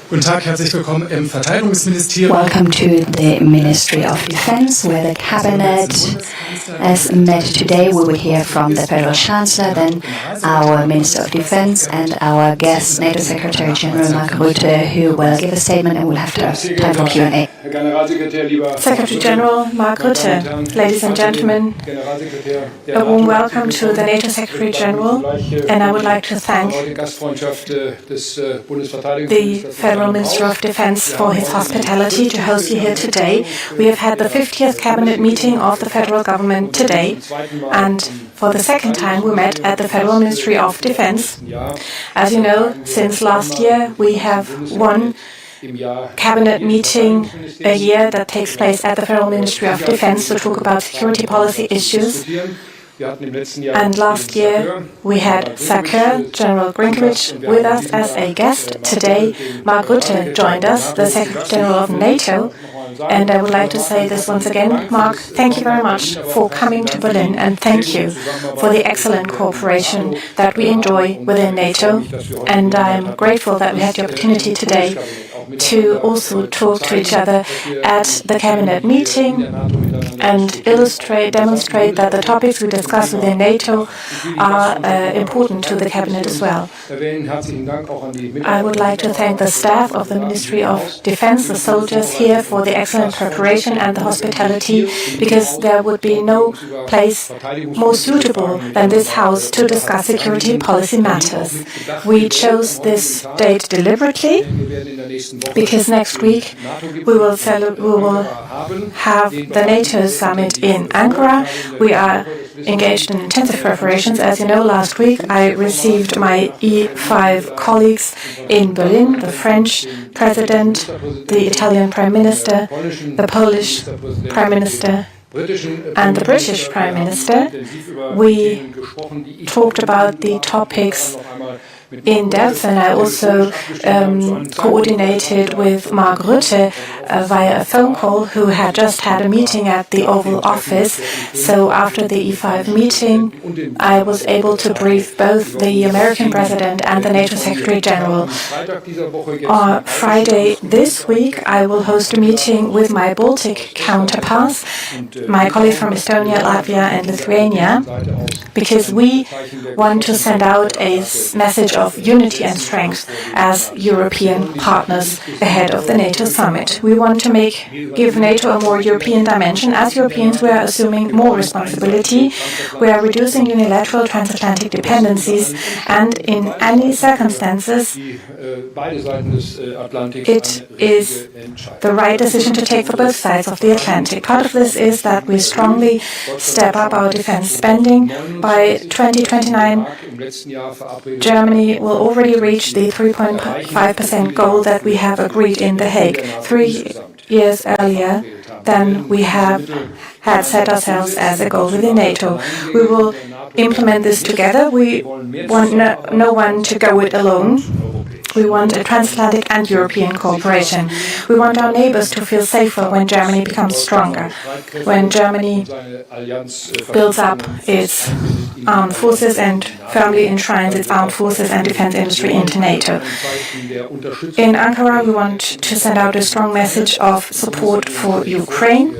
Guten Tag, herzlich willkommen im Verteidigungsministerium. Welcome to the Ministry of Defense, where the Cabinet has met today. We will hear from the Federal Chancellor, then our Minister of Defense, and our guest, NATO Secretary General Mark Rutte, who will give a statement, and we'll have time for Q&A. Secretary General Mark Rutte, ladies and gentlemen, a warm welcome to the NATO Secretary General, and I would like to thank the Federal Minister of Defense for his hospitality to host you here today. We have had the 50th Cabinet meeting of the federal government today, and for the second time we met at the Federal Ministry of Defense. As you know, since last year we have one Cabinet meeting a year that takes place at the Federal Ministry of Defense to talk about security policy issues. And last year we had Sakur, General Brinkowitz, with us as a guest. Today Mark Rutte joined us, the Secretary General of NATO. And I would like to say this once again, Mark, thank you very much for coming to Berlin, and thank you for the excellent cooperation that we enjoy within NATO. And I'm grateful that we had the opportunity today to also talk to each other at the Cabinet meeting and demonstrate that the topics we discuss within NATO are important to the Cabinet as well. I would like to thank the staff of the Ministry of Defense, the soldiers here, for the excellent preparation and the hospitality, because there would be no place more suitable than this House to discuss security policy matters. We chose this date deliberately because next week we will have the NATO summit in Ankara. We are engaged in intensive preparations. As you know, last week I received my E5 colleagues in Berlin, the French President, the Italian Prime Minister, the Polish Prime Minister, and the British Prime Minister. We talked about the topics in depth, and I also coordinated with Mark Rutte via a phone call, who had just had a meeting at the Oval Office. So after the E5 meeting, I was able to brief both the American President and the NATO Secretary General. On Friday this week, I will host a meeting with my Baltic counterparts, my colleagues from Estonia, Latvia, and Lithuania, because we want to send out a message of unity and strength as European partners ahead of the NATO summit. We want to give NATO a more European dimension. As Europeans, we are assuming more responsibility. We are reducing unilateral transatlantic dependencies, and in any circumstances, it is the right decision to take for both sides of the Atlantic. Part of this is that we strongly step up our defense spending. By 2029, Germany will already reach the 3.5% goal that we have agreed in The Hague 3 years earlier than we had set ourselves as a goal within NATO. We will implement this together. We want no one to go it alone. We want a transatlantic and European cooperation. We want our neighbors to feel safer when Germany becomes stronger, when Germany builds up its armed forces and firmly enshrines its armed forces and defense industry into NATO. In Ankara, we want to send out a strong message of support for Ukraine.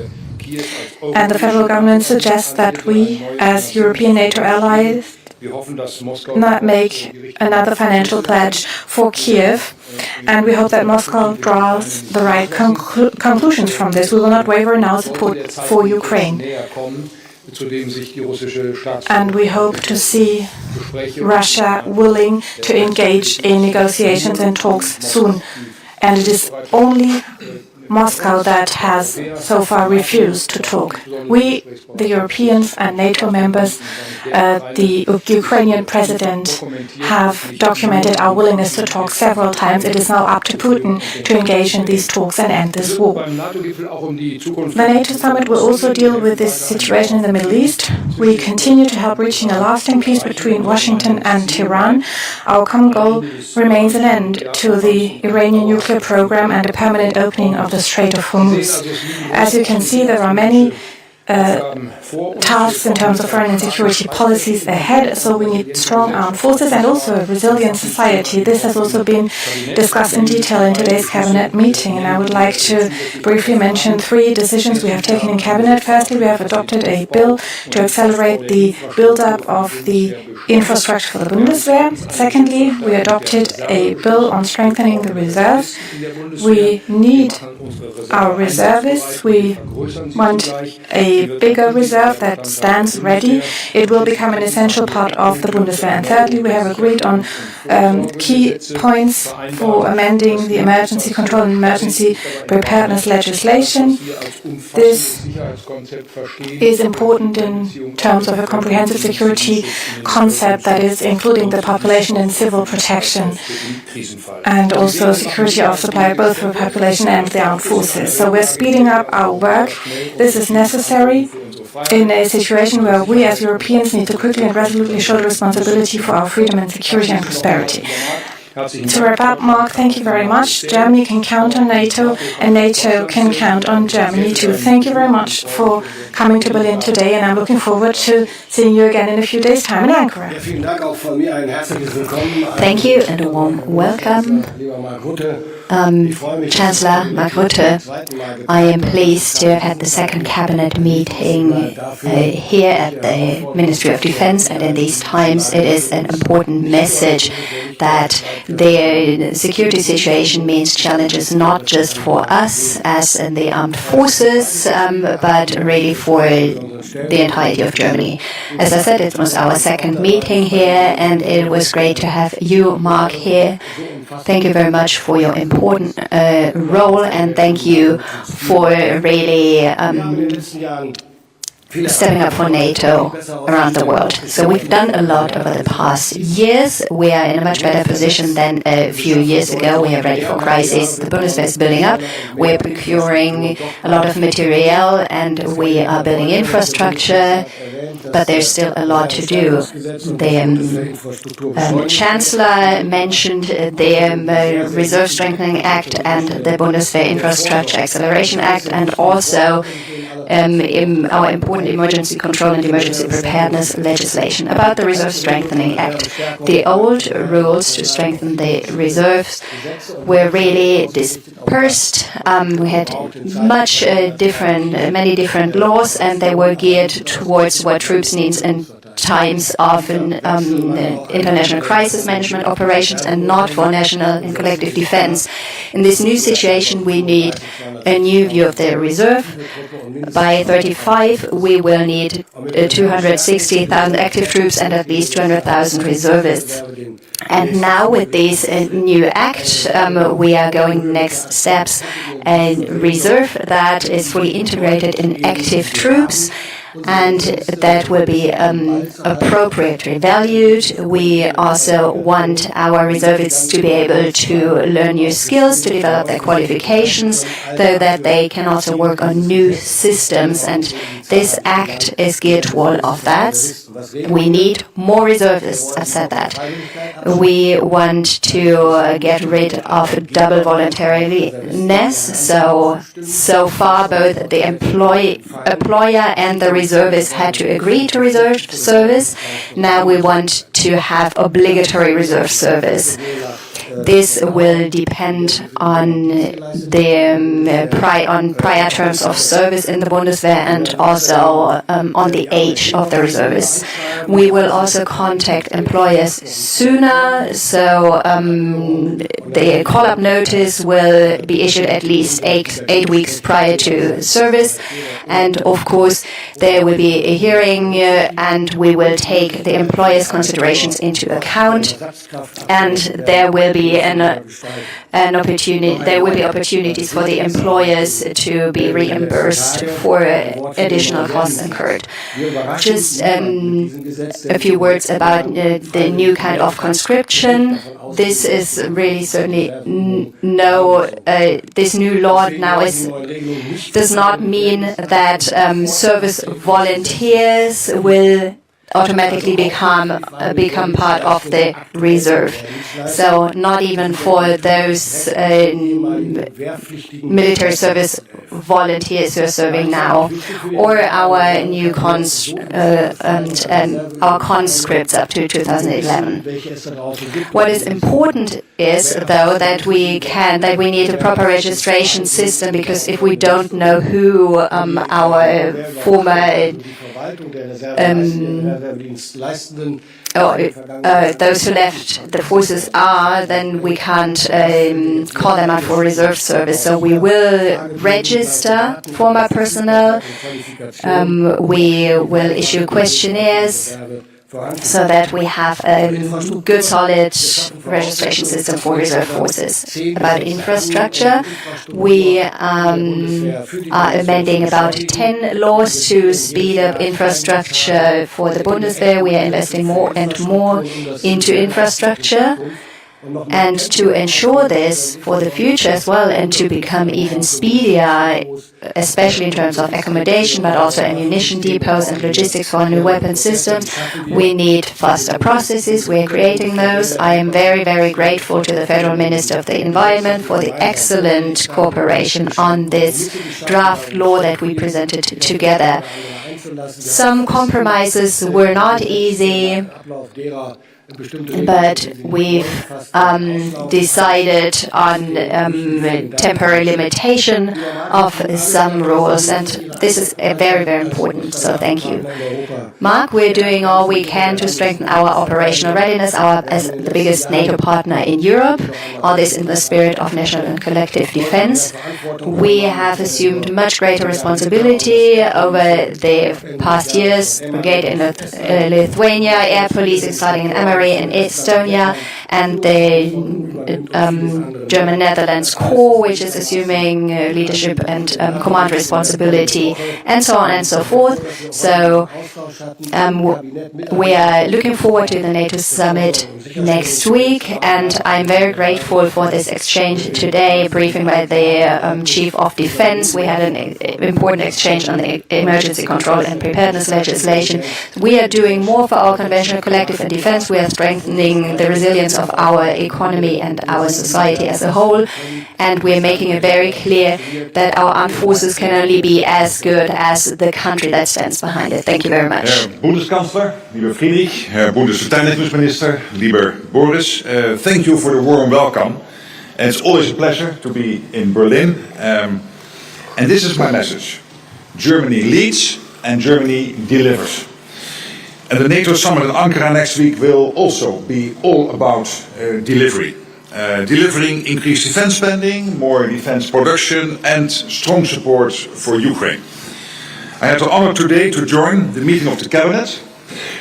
And the federal government suggests that we, as European NATO allies, not make another financial pledge for Kiev, and we hope that Moscow draws the right conclusions from this. We will not waver in our support for Ukraine. And we hope to see Russia willing to engage in negotiations and talks soon. And it is only Moscow that has so far refused to talk. We, the Europeans and NATO members, the Ukrainian president, have documented our willingness to talk several times. It is now up to Putin to engage in these talks and end this war. The NATO summit will also deal with this situation in the Middle East. We continue to help reaching a lasting peace between Washington and Tehran. Our common goal remains an end to the Iranian nuclear program and a permanent opening of the Strait of Hormuz. As you can see, there are many tasks in terms of foreign and security policies ahead, so we need strong armed forces and also a resilient society. This has also been discussed in detail in today's cabinet meeting, and I would like to briefly mention 3 decisions we have taken in cabinet. Firstly, we have adopted a bill to accelerate the build-up of the infrastructure for the Bundeswehr. Secondly, we adopted a bill on strengthening the reserves. We need our reservists. We want a bigger reserve that stands ready. It will become an essential part of the Bundeswehr. And thirdly, we have agreed on key points for amending the emergency control and emergency preparedness legislation. This is important in terms of a comprehensive security concept that is including the population and civil protection, and also security of supply both for the population and the armed forces. So we're speeding up our work. This is necessary in a situation where we as Europeans need to quickly and resolutely show responsibility for our freedom and security and prosperity. To wrap up, Mark, thank you very much. Germany can count on NATO, and NATO can count on Germany too. Thank you very much for coming to Berlin today, and I'm looking forward to seeing you again in a few days' time in Ankara. Thank you and a warm welcome. Chancellor Mark Rutte, I am pleased to have had the second cabinet meeting here at the Ministry of Defense, and in these times it is an important message that the security situation means challenges not just for us as in the armed forces, but really for the entirety of Germany. As I said, it was our second meeting here, and it was great to have you, Mark, here. Thank you very much for your important role, and thank you for really stepping up for NATO around the world. So we've done a lot over the past years. We are in a much better position than a few years ago. We are ready for crisis. The Bundeswehr is building up. We're procuring a lot of material, and we are building infrastructure, but there's still a lot to do. The Chancellor mentioned the Reserve Strengthening Act and the Bundeswehr Infrastructure Acceleration Act, and also our important emergency control and emergency preparedness legislation. About the Reserve Strengthening Act, the old rules to strengthen the reserves were really dispersed. We had many different laws, and they were geared towards what troops need in times of international crisis management operations and not for national and collective defense. In this new situation, we need a new view of the reserve. By 35, we will need 260,000 active troops and at least 200,000 reservists. And now with this new act, we are going next steps. A reserve that is fully integrated in active troops, and that will be appropriately valued. We also want our reservists to be able to learn new skills, to develop their qualifications, so that they can also work on new systems. And this act is geared toward all of that. We need more reservists, I said that. We want to get rid of double voluntariness. So far, both the employer and the reservists had to agree to reserve service. Now we want to have obligatory reserve service. This will depend on the prior terms of service in the Bundeswehr and also on the age of the reservists. We will also contact employers sooner, so the call-up notice will be issued at least eight weeks prior to service. And of course, there will be a hearing, and we will take the employer's considerations into account, and there will be opportunities for the employers to be reimbursed for additional costs incurred. Just a few words about the new kind of conscription. This is really certainly this new law now does not mean that service volunteers will automatically become part of the reserve. So not even for those military service volunteers who are serving now, or our new our conscripts up to 2011. What is important is, though, that we need a proper registration system, because if we don't know who our former those who left the forces are, then we can't call them out for reserve service. So we will register former personnel. We will issue questionnaires so that we have a good, solid registration system for reserve forces. About infrastructure, we are amending about 10 laws to speed up infrastructure for the Bundeswehr. We are investing more and more into infrastructure. And to ensure this for the future as well, and to become even speedier, especially in terms of accommodation, but also ammunition depots and logistics for new weapon systems, we need faster processes. We are creating those. I am very, very grateful to the Federal Minister of the Environment for the excellent cooperation on this draft law that we presented together. Some compromises were not easy, but we've decided on temporary limitation of some rules, and this is very, very important, so thank you. Mark, we're doing all we can to strengthen our operational readiness as the biggest NATO partner in Europe, all this in the spirit of national and collective defense. We have assumed much greater responsibility over the past years. Brigade in Lithuania, Air Policing starting in in Estonia, and the German-Netherlands Corps, which is assuming leadership and command responsibility, and so on and so forth. So we are looking forward to the NATO summit next week, and I'm very grateful for this exchange today, briefing by the Chief of Defense. We had an important exchange on the emergency control and preparedness legislation. We are doing more for our conventional collective and defense. We are strengthening the resilience of our economy and our society as a whole, and we are making it very clear that our armed forces can only be as good as the country that stands behind it. Thank you very much. Herr Bundeskanzler, lieber Friedrich, Herr Bundesverteidigungsminister, lieber Boris, thank you for the warm welcome. And it's always a pleasure to be in Berlin. And this is my message. Germany leads and Germany delivers. And the NATO summit in Ankara next week will also be all about delivery. Delivering increased defense spending, more defense production, and strong support for Ukraine. I had the honor today to join the meeting of the cabinet,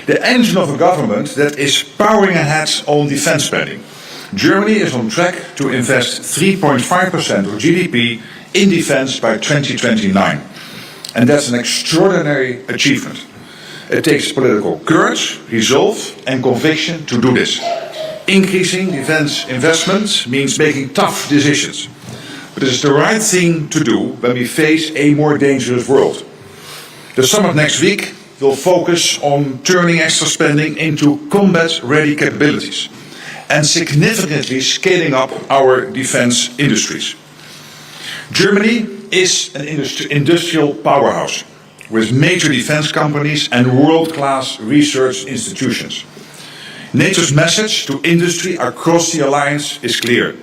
the engine of a government that is powering ahead on defense spending. Germany is on track to invest 3.5% of GDP in defense by 2029. And that's an extraordinary achievement. It takes political courage, resolve, and conviction to do this. Increasing defense investment means making tough decisions. But it is the right thing to do when we face a more dangerous world. The summit next week will focus on turning extra spending into combat-ready capabilities and significantly scaling up our defense industries. Germany is an industrial powerhouse with major defense companies and world-class research institutions. NATO's message to industry across the alliance is clear.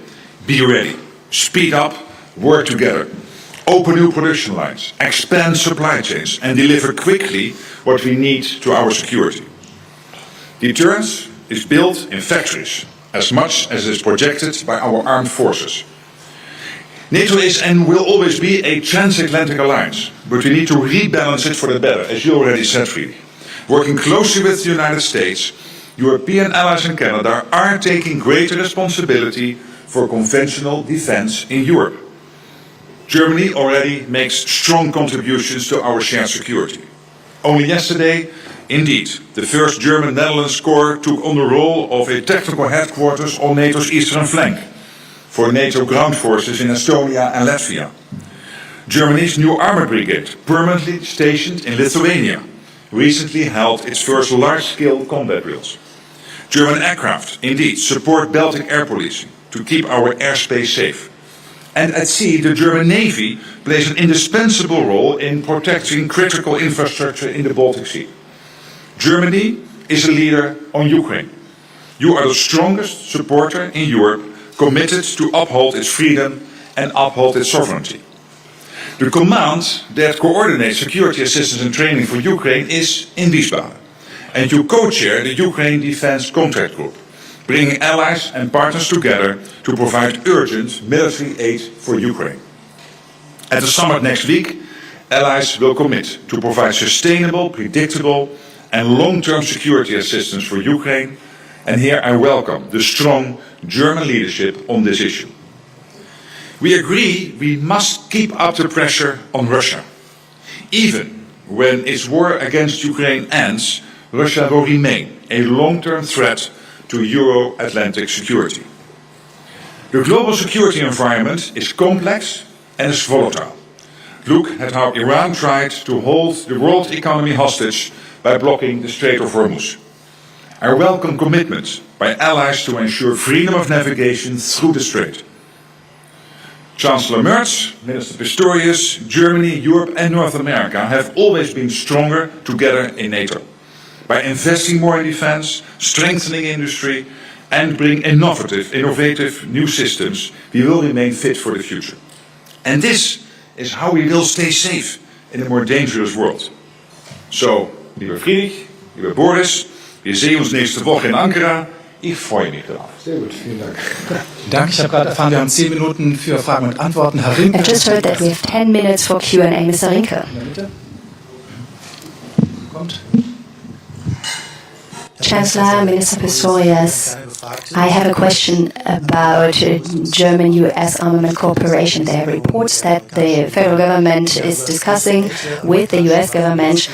Be ready, speed up, work together, open new production lines, expand supply chains, and deliver quickly what we need to our security. Deterrence is built in factories as much as is projected by our armed forces. NATO is and will always be a transatlantic alliance, but we need to rebalance it for the better, as you already said, Friedrich. Working closely with the United States, European allies and Canada are taking greater responsibility for conventional defense in Europe. Germany already makes strong contributions to our shared security. Only yesterday, indeed, the 1st German-Netherlands Corps took on the role of a technical headquarters on NATO's eastern flank for NATO ground forces in Estonia and Latvia. Germany's new armored brigade, permanently stationed in Lithuania, recently held its first large-scale combat drills. German aircraft, indeed, support Baltic air policing to keep our airspace safe. And at sea, the German Navy plays an indispensable role in protecting critical infrastructure in the Baltic Sea. Germany is a leader on Ukraine. You are the strongest supporter in Europe committed to uphold its freedom and uphold its sovereignty. The command that coordinates security assistance and training for Ukraine is in Wiesbaden. And you co-chair the Ukraine Defense Contract Group, bringing allies and partners together to provide urgent military aid for Ukraine. At the summit next week, allies will commit to provide sustainable, predictable and long-term security assistance for Ukraine, and here I welcome the strong German leadership on this issue. We agree we must keep up the pressure on Russia. Even when its war against Ukraine ends, Russia will remain a long-term threat to Euro-Atlantic security. The global security environment is complex and is volatile. Look at how Iran tried to hold the world economy hostage by blocking the Strait of Hormuz. I welcome commitments by allies to ensure freedom of navigation through the strait. Chancellor Merz, Minister Pistorius, Germany, Europe and North America have always been stronger together in NATO. By investing more in defense, strengthening industry and bring innovative new systems, we will remain fit for the future. And this is how we will stay safe in a more dangerous world. So, lieber Friedrich, lieber Boris, wir sehen uns nächste Woche in Ankara. Ich freue mich drauf. Sehr gut, vielen Dank. Danke, ich habe gerade erfahren, wir haben 10 Minuten für Fragen und Antworten. Herr Rinke. I just heard that we have 10 minutes for Q&A. Mr. Rinke. Kommt. Chancellor, Minister Pistorius, I have a question about German-US armament cooperation. There are reports that the federal government is discussing with the US government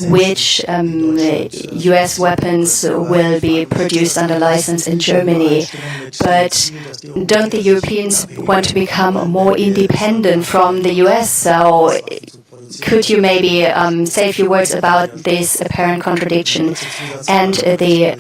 which US weapons will be produced under license in Germany. But don't the Europeans want to become more independent from the US? So could you maybe say a few words about this apparent contradiction? And the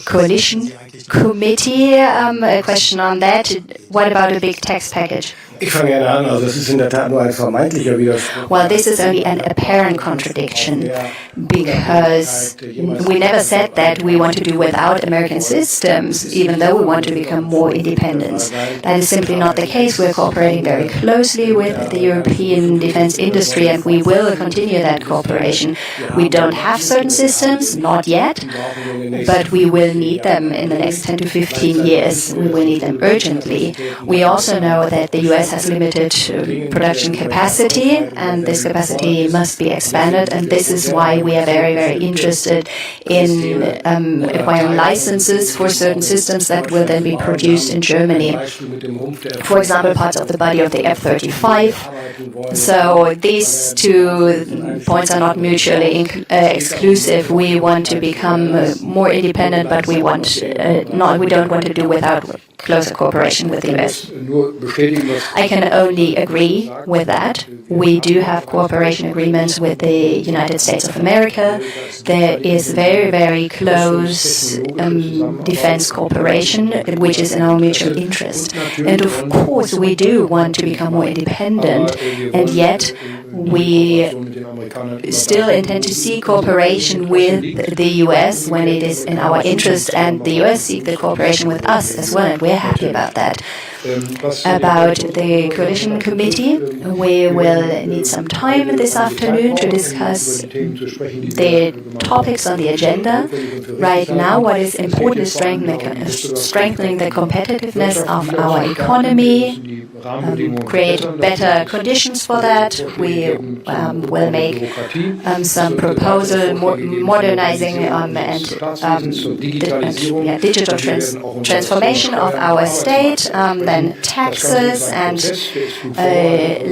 coalition committee, a question on that. What about a big tax package? Ich fange gerne an. Also es ist in der Tat nur ein vermeintlicher Widerspruch. Well, this is only an apparent contradiction because we never said that we want to do without American systems, even though we want to become more independent. That is simply not the case. We're cooperating very closely with the European defense industry, and we will continue that cooperation. We don't have certain systems, not yet, but we will need them in the next 10 to 15 years. We will need them urgently. We also know that the US has limited production capacity, and this capacity must be expanded, and this is why we are very, very interested in acquiring licenses for certain systems that will then be produced in Germany. For example, parts of the body of the F-35. So these two points are not mutually exclusive. We want to become more independent, but we don't want to do without closer cooperation with the US. I can only agree with that. We do have cooperation agreements with the United States of America. There is very, very close defense cooperation, which is in our mutual interest. And of course, we do want to become more independent, and yet we still intend to see cooperation with the US when it is in our interest, and the US seek the cooperation with us as well, and we're happy about that. About the coalition committee, we will need some time this afternoon to discuss the topics on the agenda. Right now, what is important is strengthening the competitiveness of our economy, create better conditions for that. We will make some proposal modernizing and digital transformation of our state, then taxes and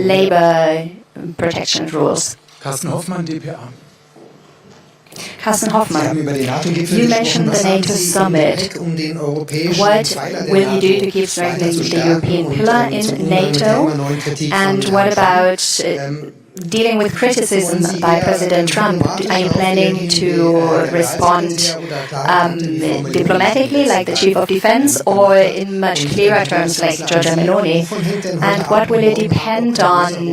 labor protection rules. Carsten Hoffmann, DPA. Carsten Hoffmann, you mentioned the NATO summit. What will you do to keep strengthening the European pillar in NATO? And what about dealing with criticism by President Trump, are you planning to respond diplomatically, like the Chief of Defense, or in much clearer terms, like Giorgia Meloni? And what will it depend on?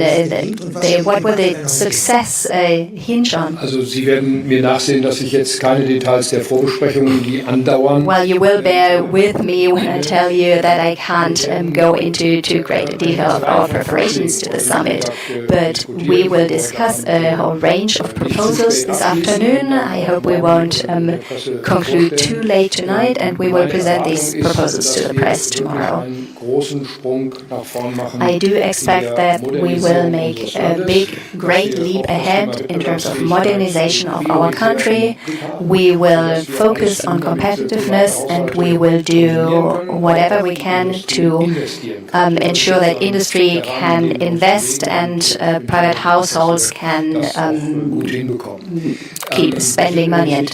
What will the success hinge on? Also Sie werden mir nachsehen, dass ich jetzt keine Details der Vorbesprechungen, die andauern. Well, you will bear with me when I tell you that I can't go into too great detail of our preparations to the summit, but we will discuss a whole range of proposals this afternoon. I hope we won't conclude too late tonight, and we will present these proposals to the press tomorrow. I do expect that we will make a big, great leap ahead in terms of modernization of our country. We will focus on competitiveness, and we will do whatever we can to ensure that industry can invest and private households can keep spending money and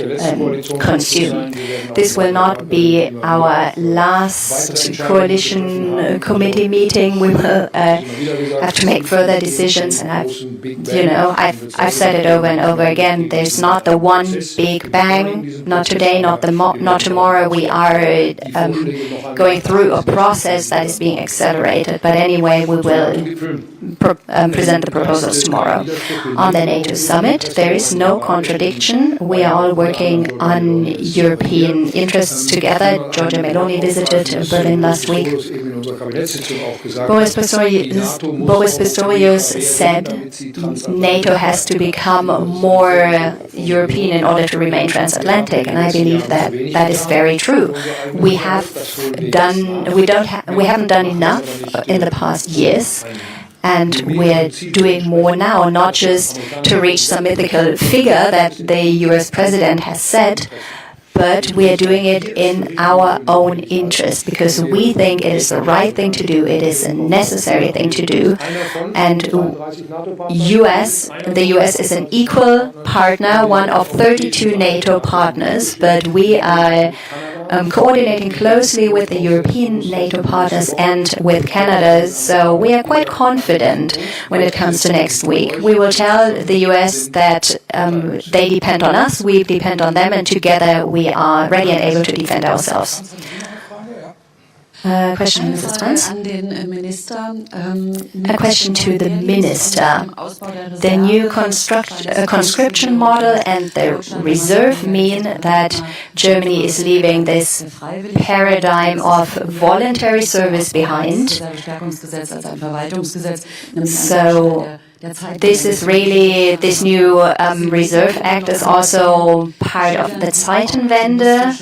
consume. This will not be our last coalition committee meeting. We will have to make further decisions, and I've said it over and over again. There's not the one big bang. Not today, not tomorrow. We are going through a process that is being accelerated. But anyway, we will present the proposals tomorrow. On the NATO summit, there is no contradiction. We are all working on European interests together. Giorgia Meloni visited Berlin last week. Boris Pistorius said NATO has to become more European in order to remain transatlantic, and I believe that that is very true. We haven't done enough in the past years, and we're doing more now, not just to reach some mythical figure that the US president has set, but we are doing it in our own interest because we think it is the right thing to do, it is a necessary thing to do, and the US is an equal partner, one of 32 NATO partners, but we are coordinating closely with the European NATO partners and with Canada, so we are quite confident when it comes to next week. We will tell the US that they depend on us, we depend on them, and together we are ready and able to defend ourselves. Question, Mrs. Trans? A question to the minister. The new conscription model and the reserve mean that Germany is leaving this paradigm of voluntary service behind. So this is really, this new Reserve Act is also part of the Zeitenwende.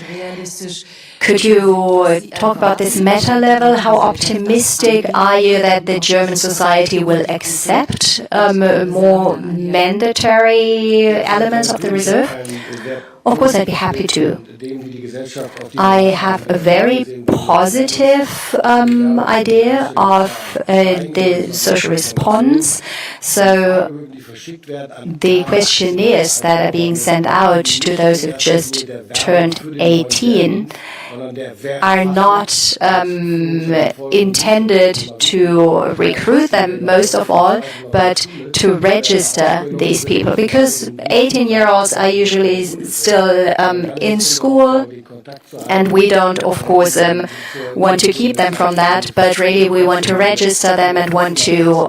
Could you talk about this meta level? How optimistic are you that the German society will accept more mandatory elements of the reserve? Of course, I'd be happy to. I have a very positive idea of the social response. So the questionnaires that are being sent out to those who've just turned 18 are not intended to recruit them, most of all, but to register these people, because 18-year-olds are usually still in school, and we don't, of course, want to keep them from that, but really we want to register them and want to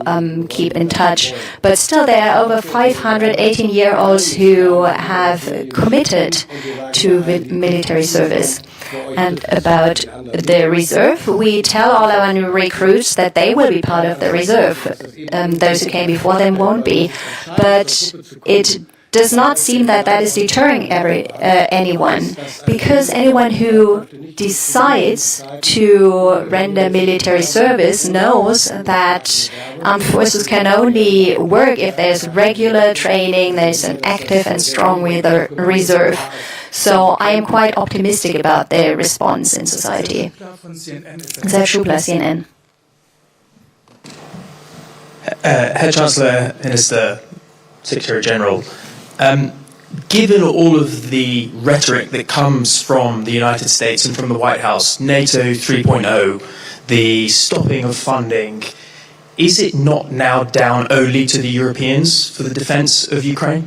keep in touch. But still, there are over 500 18-year-olds who have committed to military service. And about the reserve, we tell all our new recruits that they will be part of the reserve. Those who came before them won't be. But it does not seem that that is deterring anyone, because anyone who decides to render military service knows that armed forces can only work if there's regular training, there's an active and strong reserve. So I am quite optimistic about their response in society. Herr Schubler, CNN. Herr Chancellor, Minister, Secretary General, given all of the rhetoric that comes from the United States and from the White House, NATO 3.0, the stopping of funding, is it not now down only to the Europeans for the defence of Ukraine?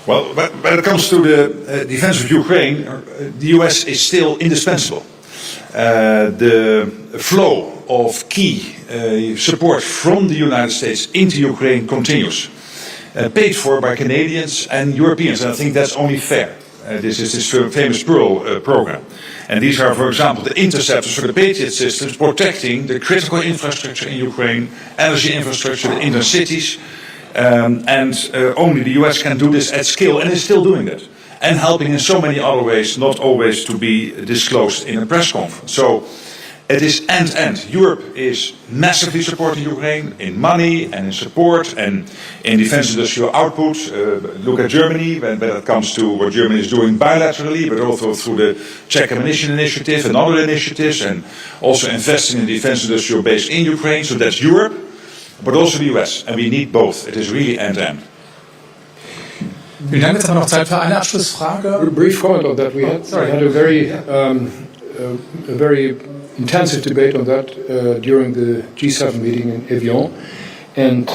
Well, when it comes to the defense of Ukraine, the US is still indispensable. The flow of key support from the United States into Ukraine continues, paid for by Canadians and Europeans, and I think that's only fair. This is this famous Pearl program. And these are, for example, the interceptors for the Patriot systems protecting the critical infrastructure in Ukraine, energy infrastructure, the inner cities. Only the US can do this at scale, and is still doing that. And helping in so many other ways, not always to be disclosed in a press conference. So it is end-to-end. Europe is massively supporting Ukraine in money and in support and in defense industrial output. Look at Germany when it comes to what Germany is doing bilaterally, but also through the Czech Ammunition Initiative and other initiatives, and also investing in defense industrial base in Ukraine. So that's Europe, but also the US. And we need both. It is really end-to-end. Vielen Dank. Jetzt haben wir noch Zeit für eine Abschlussfrage. A brief comment on that. We had a very intensive debate on that during the G7 meeting in Evian. And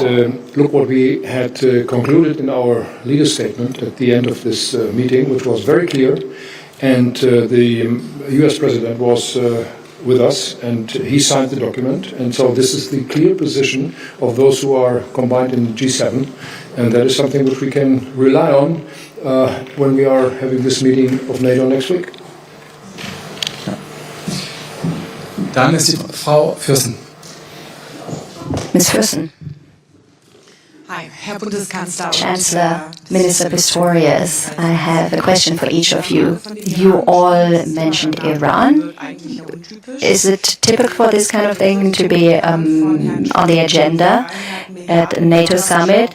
look what we had concluded in our leader statement at the end of this meeting, which was very clear. And the US President was with us, and he signed the document. And so this is the clear position of those who are combined in G7. And that is something which we can rely on when we are having this meeting of NATO next week. Dann ist die Frau Fürsten. Ms. Fürsten. Hi, Herr Bundeskanzler. Chancellor, Minister Pistorius, I have a question for each of you. You all mentioned Iran. Is it typical for this kind of thing to be on the agenda at the NATO summit?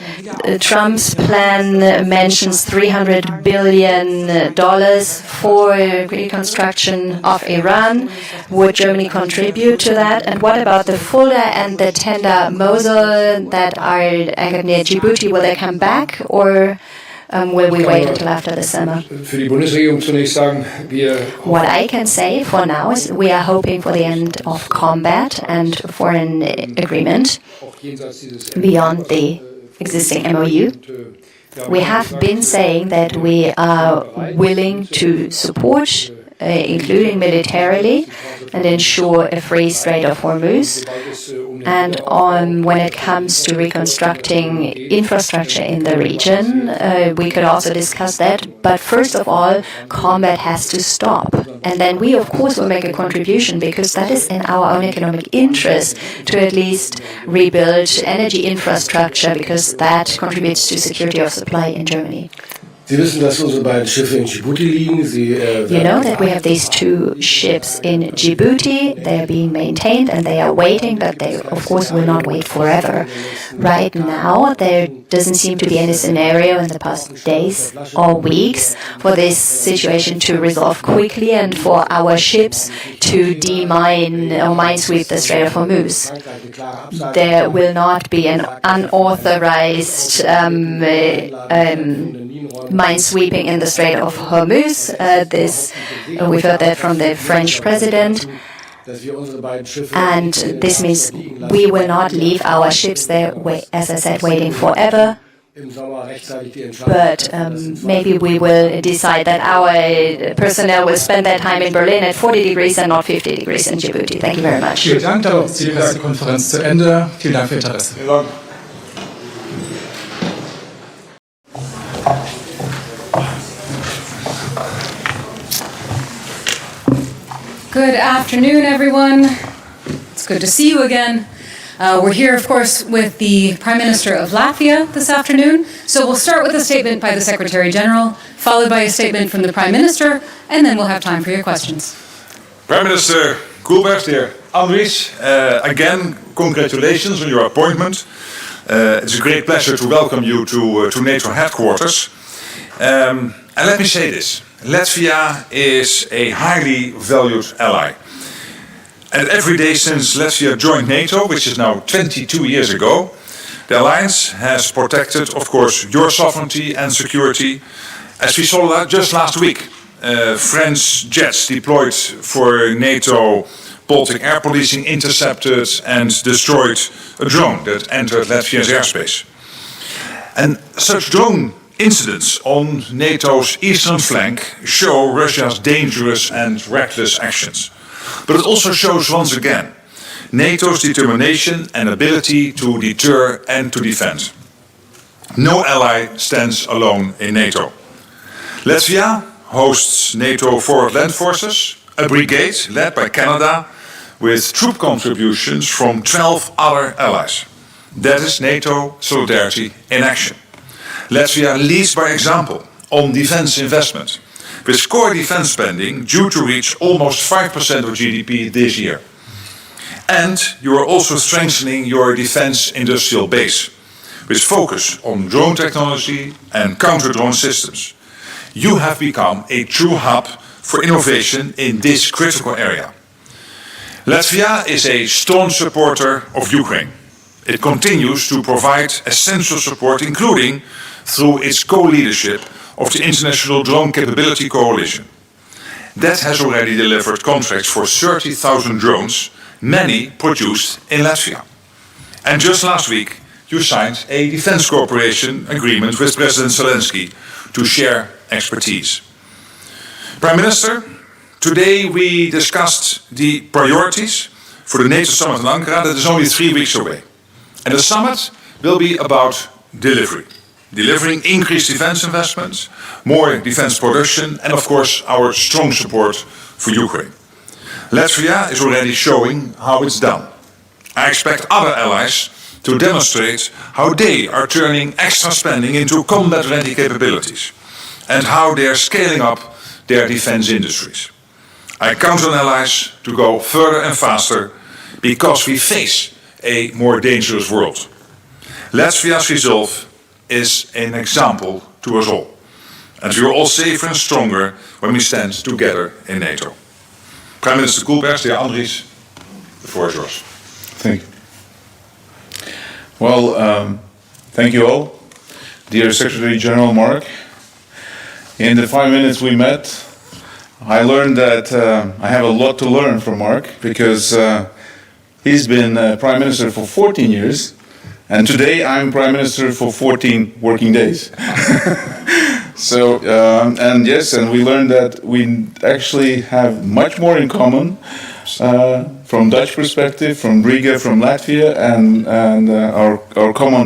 Trump's plan mentions $300 billion for reconstruction of Iran. Would Germany contribute to that? And what about the Fulda and the Tender Mosul that are near Djibouti? Will they come back, or will we wait until after the summer? What I can say for now is we are hoping for the end of combat and for an agreement beyond the existing MOU. We have been saying that we are willing to support, including militarily, and ensure a free Strait of Hormuz. And when it comes to reconstructing infrastructure in the region, we could also discuss that. But first of all, combat has to stop. And then we, of course, will make a contribution, because that is in our own economic interest to at least rebuild energy infrastructure, because that contributes to security of supply in Germany. Sie wissen, dass unsere beiden Schiffe in Djibouti liegen. You know that we have these two ships in Djibouti. They are being maintained and they are waiting, but they, of course, will not wait forever. Right now, there doesn't seem to be any scenario in the past days or weeks for this situation to resolve quickly and for our ships to demine or minesweep the Strait of Hormuz. There will not be an unauthorized minesweeping in the Strait of Hormuz. We've heard that from the French president. And this means we will not leave our ships there, as I said, waiting forever. But maybe we will decide that our personnel will spend their time in Berlin at 40 degrees and not 50 degrees in Djibouti. Thank you very much. Vielen Dank, damit ist die Pressekonferenz zu Ende. Vielen Dank für Ihr Interesse. Good afternoon, everyone. It's good to see you again. We're here, of course, with the Prime Minister of Latvia this afternoon. So we'll start with a statement by the Secretary General, followed by a statement from the Prime Minister, and then we'll have time for your questions. Prime Minister Koolberg, dear Andries, again, congratulations on your appointment. It's a great pleasure to welcome you to NATO headquarters. And let me say this. Latvia is a highly valued ally. And every day since Latvia joined NATO, which is now 22 years ago, the alliance has protected, of course, your sovereignty and security. As we saw just last week, French jets deployed for NATO Baltic air policing intercepted and destroyed a drone that entered Latvia's airspace. And such drone incidents on NATO's eastern flank show Russia's dangerous and reckless actions. But it also shows once again NATO's determination and ability to deter and to defend. No ally stands alone in NATO. Latvia hosts NATO Forward Land Forces, a brigade led by Canada with troop contributions from 12 other allies. That is NATO solidarity in action. Latvia leads by example on defense investment, with core defense spending due to reach almost 5% of GDP this year. And you are also strengthening your defense industrial base, with focus on drone technology and counter-drone systems. You have become a true hub for innovation in this critical area. Latvia is a staunch supporter of Ukraine. It continues to provide essential support, including through its co-leadership of the International Drone Capability Coalition. That has already delivered contracts for 30,000 drones, many produced in Latvia. And just last week, you signed a defense cooperation agreement with President Zelensky to share expertise. Prime Minister, today we discussed the priorities for the NATO summit in Ankara that is only 3 weeks away. And the summit will be about delivery. Delivering increased defense investments, more defense production, and of course our strong support for Ukraine. Latvia is already showing how it's done. I expect other allies to demonstrate how they are turning extra spending into combat-ready capabilities and how they are scaling up their defense industries. I count on allies to go further and faster because we face a more dangerous world. Latvia's resolve is an example to us all. And we are all safer and stronger when we stand together in NATO. Prime Minister Koolbergs, dear Andries, the floor is yours. Thank you. Well, thank you all. Dear Secretary General Mark, in the 5 minutes we met, I learned that I have a lot to learn from Mark because he's been Prime Minister for 14 years, and today I'm Prime Minister for 14 working days. So, and yes, and we learned that we actually have much more in common from Dutch perspective, from Riga, from Latvia, and our common